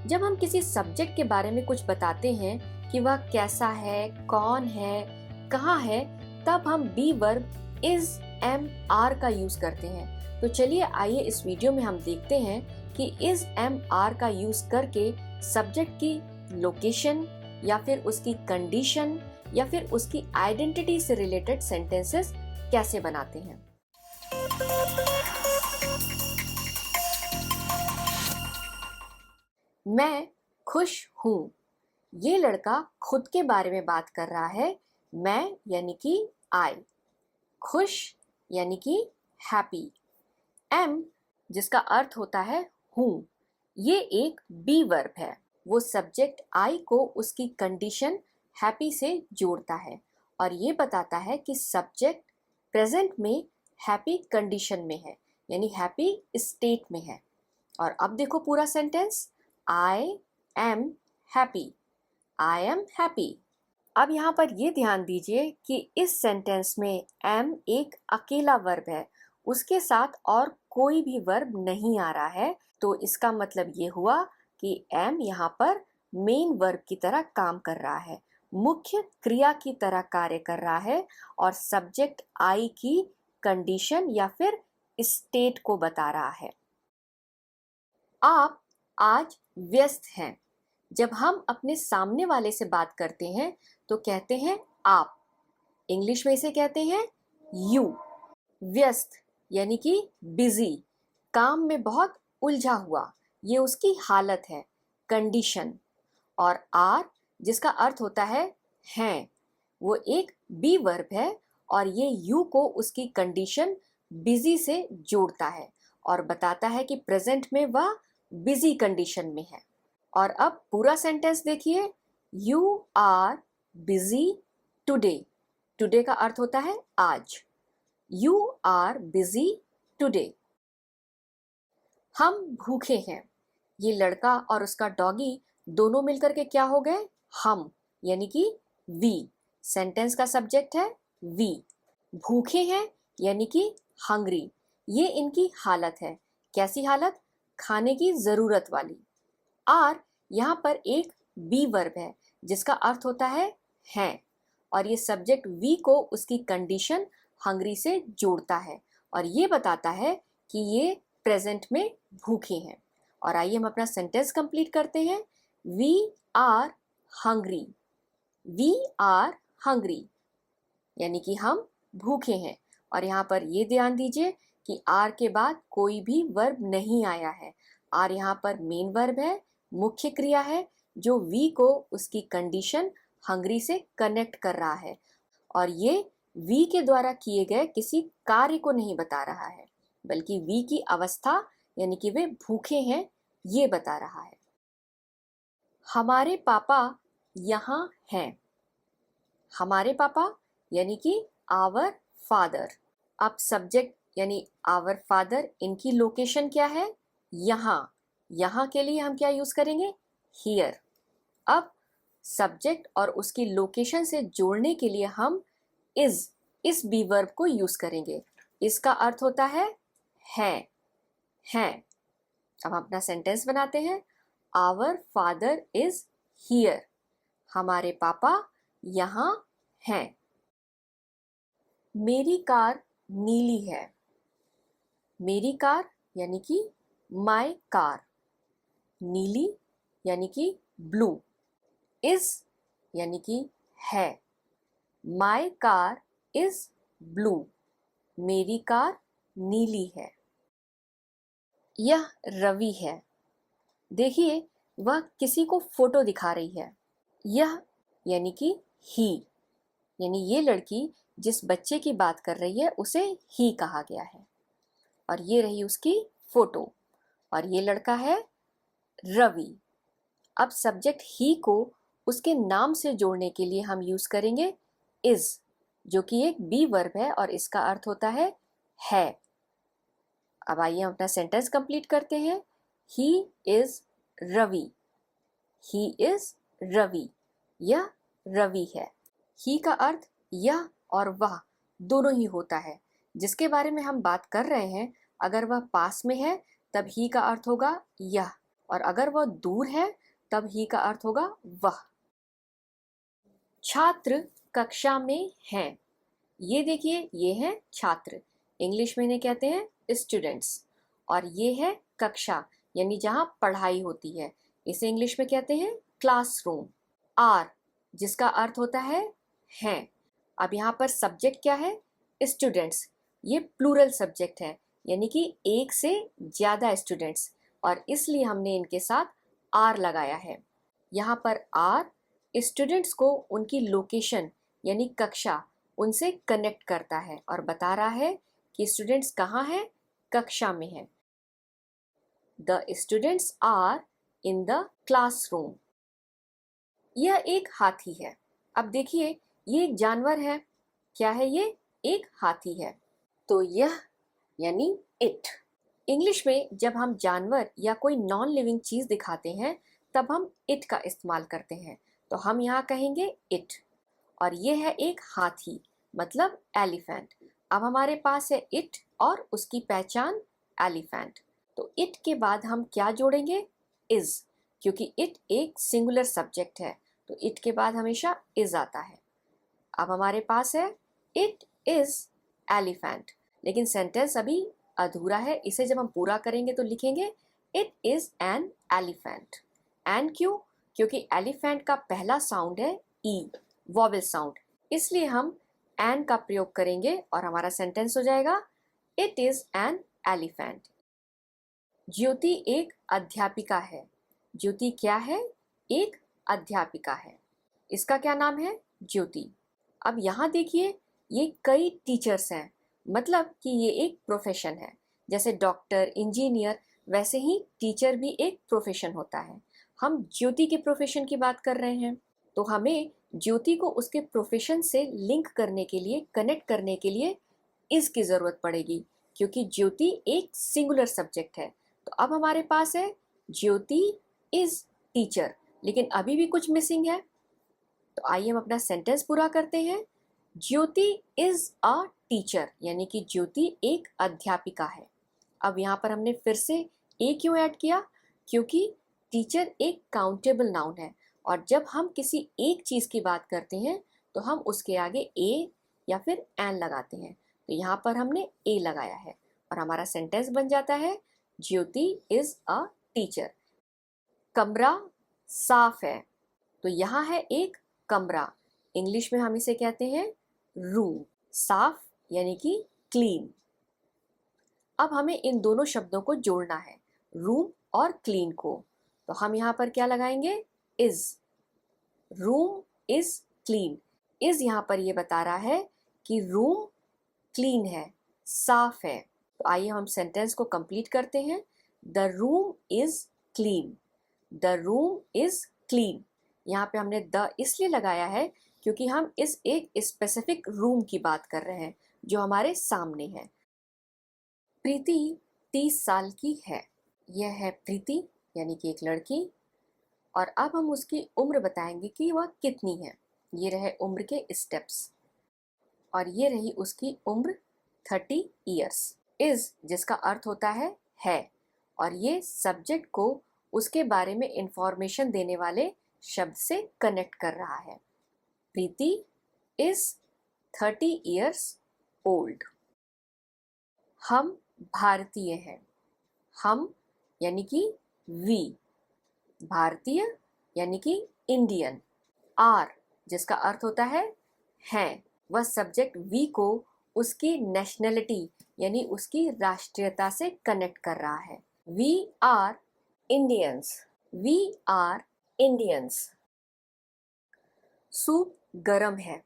जब हम किसी सब्जेक्ट के बारे में कुछ बताते हैं कि वह कैसा है, कौन है, कहाँ है, तब हम be verb is, am, are का यूज करते हैं। तो चलिए आइए इस वीडियो में हम देखते हैं कि इज, एम, आर का यूज करके सब्जेक्ट की लोकेशन या फिर उसकी कंडीशन या फिर उसकी आइडेंटिटी से रिलेटेड सेंटेंसेस कैसे बनाते हैं। मैं खुश हूँ। ये लड़का खुद के बारे में बात कर रहा है। मैं यानी कि आई, खुश यानी कि हैप्पी। एम जिसका अर्थ होता है हूँ, ये एक बी वर्ब है। वो सब्जेक्ट आई को उसकी कंडीशन हैप्पी से जोड़ता है और ये बताता है कि सब्जेक्ट प्रेजेंट में हैप्पी कंडीशन में है, यानी हैप्पी स्टेट में है। और अब देखो पूरा sentence, I am happy, I am happy. अब यहाँ पर ये ध्यान दीजिए कि इस सेंटेंस में एम एक अकेला वर्ब है, उसके साथ और कोई भी वर्ब नहीं आ रहा है। तो इसका मतलब ये हुआ कि एम यहाँ पर मेन वर्ब की तरह काम कर रहा है, मुख्य क्रिया की तरह कार्य कर रहा है और सब्जेक्ट आई की कंडीशन या फिर स्टेट को बता रहा है। आप आज व्यस्त हैं। जब हम अपने सामने वाले से बात करते हैं तो कहते हैं आप। इंग्लिश में इसे कहते हैं यू। व्यस्त यानी कि बिजी, काम में बहुत उलझा हुआ, ये उसकी हालत है, कंडीशन। और आर जिसका अर्थ होता है हैं, वो एक बी वर्ब है और ये यू को उसकी कंडीशन बिजी से जोड़ता है और बताता है कि प्रेजेंट में वह बिजी कंडीशन में है। और अब पूरा सेंटेंस देखिए, you are busy today. Today का अर्थ होता है आज। You are busy today. हम भूखे हैं। ये लड़का और उसका डॉगी दोनों मिलकर के क्या हो गए, हम, यानी कि वी। सेंटेंस का सब्जेक्ट है वी। भूखे हैं यानी कि हंग्री, ये इनकी हालत है। कैसी हालत, खाने की जरूरत वाली। आर यहाँ पर एक बी वर्ब है जिसका अर्थ होता है और ये सब्जेक्ट वी को उसकी कंडीशन हंग्री से जोड़ता है और ये बताता है कि ये प्रेजेंट में भूखे हैं। और आइए हम अपना सेंटेंस कंप्लीट करते हैं। We are hungry. We are hungry यानी कि हम भूखे हैं। और यहाँ पर ये ध्यान दीजिए कि आर के बाद कोई भी वर्ब नहीं आया है। आर यहाँ पर मेन वर्ब है, मुख्य क्रिया है जो वी को उसकी कंडीशन हंग्री से कनेक्ट कर रहा है और ये वी के द्वारा किए गए किसी कार्य को नहीं बता रहा है, बल्कि वी की अवस्था यानी कि वे भूखे हैं ये बता रहा है। हमारे पापा यहाँ हैं। हमारे पापा यानी कि आवर फादर। अब सब्जेक्ट यानी आवर फादर, इनकी लोकेशन क्या है, यहाँ। यहाँ के लिए हम क्या यूज करेंगे, हियर। अब सब्जेक्ट और उसकी लोकेशन से जोड़ने के लिए हम इस बी वर्ब को यूज करेंगे। इसका अर्थ होता है हैं। अब हम अपना सेंटेंस बनाते हैं। Our father is here. हमारे पापा यहाँ हैं। मेरी कार नीली है। मेरी कार यानी कि माय कार। नीली यानी कि ब्लू। इज यानी कि है। My car is blue. मेरी कार नीली है। यह रवि है। देखिए वह किसी को फोटो दिखा रही है। यह यानी कि ही, यानी ये लड़की जिस बच्चे की बात कर रही है उसे ही कहा गया है और ये रही उसकी फोटो और ये लड़का है रवि। अब सब्जेक्ट ही को उसके नाम से जोड़ने के लिए हम यूज करेंगे इज, जो कि एक बी वर्ब है और इसका अर्थ होता है। अब आइए हम अपना सेंटेंस कंप्लीट करते हैं। He is Ravi. He is Ravi. यह रवि है। ही का अर्थ यह और वह दोनों ही होता है। जिसके बारे में हम बात कर रहे हैं, अगर वह पास में है तब ही का अर्थ होगा यह और अगर वह दूर है तब ही का अर्थ होगा वह। छात्र कक्षा में हैं। ये देखिए, ये है छात्र, इंग्लिश में इन्हें कहते हैं स्टूडेंट्स। और ये है कक्षा, यानी जहाँ पढ़ाई होती है, इसे इंग्लिश में कहते हैं क्लासरूम। आर, जिसका अर्थ होता है हैं। अब यहाँ पर सब्जेक्ट क्या है? स्टूडेंट्स। ये प्लूरल सब्जेक्ट है, यानी कि एक से ज़्यादा स्टूडेंट्स, और इसलिए हमने इनके साथ आर लगाया है। यहाँ पर आर स्टूडेंट्स को उनकी लोकेशन यानी कक्षा उनसे कनेक्ट करता है और बता रहा है कि स्टूडेंट्स कहाँ हैं, कक्षा में हैं। The students are in the classroom. यह एक हाथी है। अब देखिए, ये एक जानवर है। क्या है ये? एक हाथी है। तो यह यानी इट। इंग्लिश में जब हम जानवर या कोई नॉन लिविंग चीज दिखाते हैं तब हम इट का इस्तेमाल करते हैं। तो हम यहाँ कहेंगे इट। और ये है एक हाथी, मतलब एलिफेंट। अब हमारे पास है इट और उसकी पहचान एलिफेंट। तो इट के बाद हम क्या जोड़ेंगे? इज, क्योंकि इट एक सिंगुलर सब्जेक्ट है, तो इट के बाद हमेशा इज आता है। अब हमारे पास है इट इज एलिफेंट, लेकिन सेंटेंस अभी अधूरा है। इसे जब हम पूरा करेंगे तो लिखेंगे it is an elephant. An क्यों? क्योंकि एलिफेंट का पहला साउंड है ई, वॉवेल साउंड, इसलिए हम एन का प्रयोग करेंगे और हमारा सेंटेंस हो जाएगा इट इज एन एलिफेंट। ज्योति एक अध्यापिका है। ज्योति क्या है? एक अध्यापिका है। इसका क्या नाम है? ज्योति। अब यहाँ देखिए, ये कई टीचर्स हैं, मतलब कि ये एक प्रोफेशन है। जैसे डॉक्टर, इंजीनियर, वैसे ही टीचर भी एक प्रोफेशन होता है। हम ज्योति के प्रोफेशन की बात कर रहे हैं, तो हमें ज्योति को उसके प्रोफेशन से लिंक करने के लिए, कनेक्ट करने के लिए इज की ज़रूरत पड़ेगी, क्योंकि ज्योति एक सिंगुलर सब्जेक्ट है। तो अब हमारे पास है ज्योति इज टीचर, लेकिन अभी भी कुछ मिसिंग है। तो आइए हम अपना सेंटेंस पूरा करते हैं। ज्योति इज अ टीचर, यानी कि ज्योति एक अध्यापिका है। अब यहाँ पर हमने फिर से ए क्यों ऐड किया? क्योंकि टीचर एक काउंटेबल नाउन है, और जब हम किसी एक चीज़ की बात करते हैं तो हम उसके आगे ए या फिर एन लगाते हैं। तो यहाँ पर हमने ए लगाया है और हमारा सेंटेंस बन जाता है ज्योति इज अ टीचर। कमरा साफ है। तो यहाँ है एक कमरा, इंग्लिश में हम इसे कहते हैं रूम। साफ यानी कि क्लीन। अब हमें इन दोनों शब्दों को जोड़ना है, रूम और क्लीन को। तो हम यहाँ पर क्या लगाएंगे? Is. Room is clean. Is यहाँ पर ये बता रहा है कि रूम क्लीन है, साफ है। तो आइए हम सेंटेंस को कंप्लीट करते हैं। The room is clean. The room is clean. यहाँ पे हमने द इसलिए लगाया है क्योंकि हम इस एक स्पेसिफिक रूम की बात कर रहे हैं जो हमारे सामने है। प्रीति 30 साल की है। यह है प्रीति, यानी कि एक लड़की। और अब हम उसकी उम्र बताएंगे कि वह कितनी है। ये रहे उम्र के स्टेप्स, और ये रही उसकी उम्र 30 ईयर्स। इज, जिसका अर्थ होता है, और ये सब्जेक्ट को उसके बारे में इंफॉर्मेशन देने वाले शब्द से कनेक्ट कर रहा है। प्रीति इज 30 ईयर्स ओल्ड। हम भारतीय हैं। हम यानी कि वी। भारतीय यानी कि इंडियन। आर, जिसका अर्थ होता है हैं, वह सब्जेक्ट वी को उसकी नेशनलिटी यानी उसकी राष्ट्रीयता से कनेक्ट कर रहा है। We are Indians. We are Indians. Soup गरम है।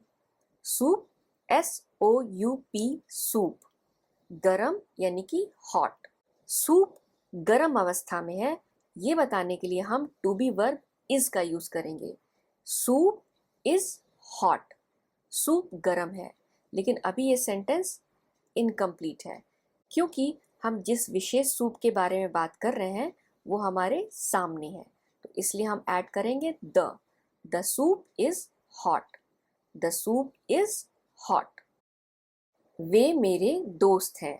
Soup SOUP, soup. गरम यानी कि हॉट। सूप गरम अवस्था में है, ये बताने के लिए हम टू बी वर्ब इज का यूज करेंगे। Soup is hot. सूप गरम है, लेकिन अभी ये सेंटेंस इनकम्प्लीट है, क्योंकि हम जिस विशेष सूप के बारे में बात कर रहे हैं वो हमारे सामने है। तो इसलिए हम ऐड करेंगे the soup is hot. The soup is hot. वे मेरे दोस्त हैं।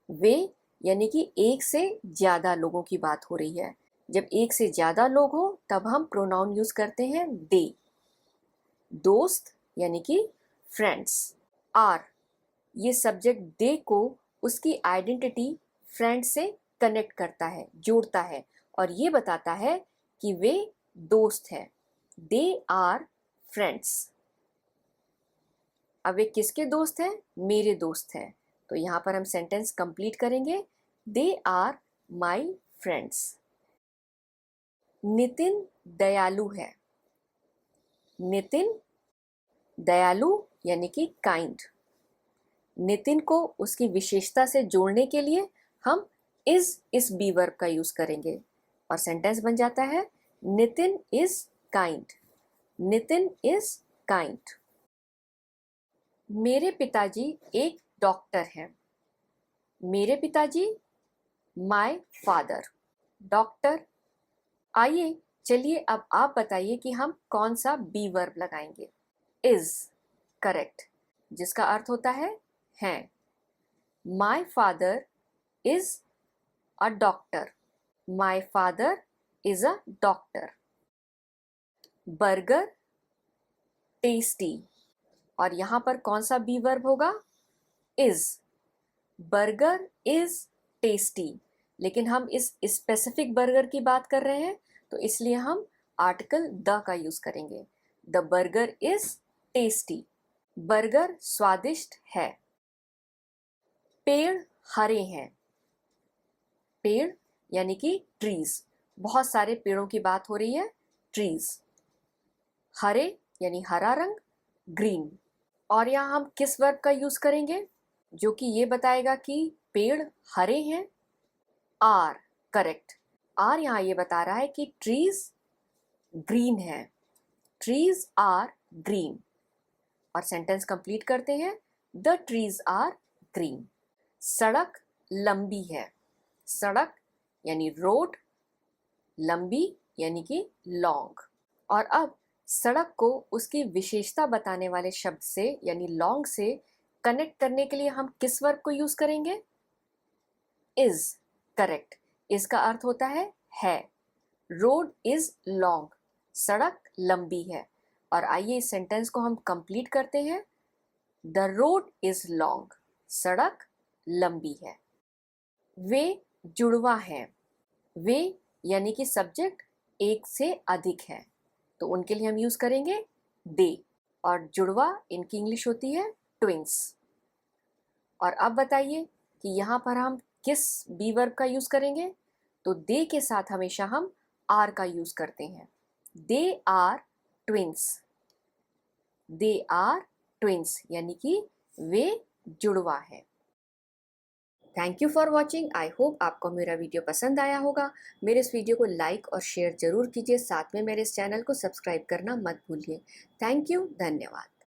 वे यानी कि एक से ज़्यादा लोगों की बात हो रही है। जब एक से ज़्यादा लोग हो तब हम प्रोनाउन यूज़ करते हैं दे। दोस्त यानी कि फ्रेंड्स। आर, ये सब्जेक्ट दे को उसकी आइडेंटिटी फ्रेंड से कनेक्ट करता है, जोड़ता है और ये बताता है कि वे दोस्त हैं। They are friends. अब वे किसके दोस्त हैं? मेरे दोस्त हैं। तो यहाँ पर हम सेंटेंस कंप्लीट करेंगे, they are my friends. Nitin दयालु है। नितिन दयालु यानी कि काइंड। नितिन को उसकी विशेषता से जोड़ने के लिए हम इस बी वर्ब का यूज करेंगे और सेंटेंस बन जाता है Nitin is kind. Nitin is kind. मेरे पिताजी एक डॉक्टर हैं। मेरे पिताजी माय फादर। डॉक्टर। आइए चलिए अब आप बताइए कि हम कौन सा बी वर्ब लगाएंगे। इज, करेक्ट, जिसका अर्थ होता है हैं। My father is a doctor. My father is a doctor. Burger tasty, और यहां पर कौन सा बी वर्ब होगा? इज। बर्गर इज टेस्टी, लेकिन हम इस स्पेसिफिक बर्गर की बात कर रहे हैं तो इसलिए हम आर्टिकल द का यूज करेंगे। The burger is tasty. Burger स्वादिष्ट है। पेड़ हरे हैं। पेड़ यानी कि ट्रीज, बहुत सारे पेड़ों की बात हो रही है, ट्रीज। हरे यानी हरा रंग, ग्रीन। और यहाँ हम किस वर्ब का यूज करेंगे जो कि ये बताएगा कि पेड़ हरे हैं? Are, correct. आर यहाँ ये बता रहा है कि ट्रीज ग्रीन है। Trees are green. और सेंटेंस कंप्लीट करते हैं, द ट्रीज आर ग्रीन। सड़क लंबी है। सड़क यानी रोड, लंबी यानी कि लॉन्ग। और अब सड़क को उसकी विशेषता बताने वाले शब्द से यानी लॉन्ग से कनेक्ट करने के लिए हम किस वर्ब को यूज करेंगे? Is, correct. इसका अर्थ होता है। रोड इज लॉन्ग, सड़क लंबी है। और आइए इस सेंटेंस को हम कंप्लीट करते हैं, द रोड इज लॉन्ग, सड़क लंबी है। वे जुड़वा हैं। वे यानी कि सब्जेक्ट एक से अधिक है तो उनके लिए हम यूज करेंगे दे, और जुड़वा इनकी इंग्लिश होती है ट्विंस। और अब बताइए कि यहाँ पर हम किस बी वर्ब का यूज करेंगे? तो दे के साथ हमेशा हम आर का यूज करते हैं। They are twins. They are twins यानी कि वे जुड़वा है। Thank you for watching. I hope आपको मेरा वीडियो पसंद आया होगा। मेरे इस वीडियो को लाइक और शेयर जरूर कीजिए, साथ में मेरे इस चैनल को सब्सक्राइब करना मत भूलिए। थैंक यू, धन्यवाद।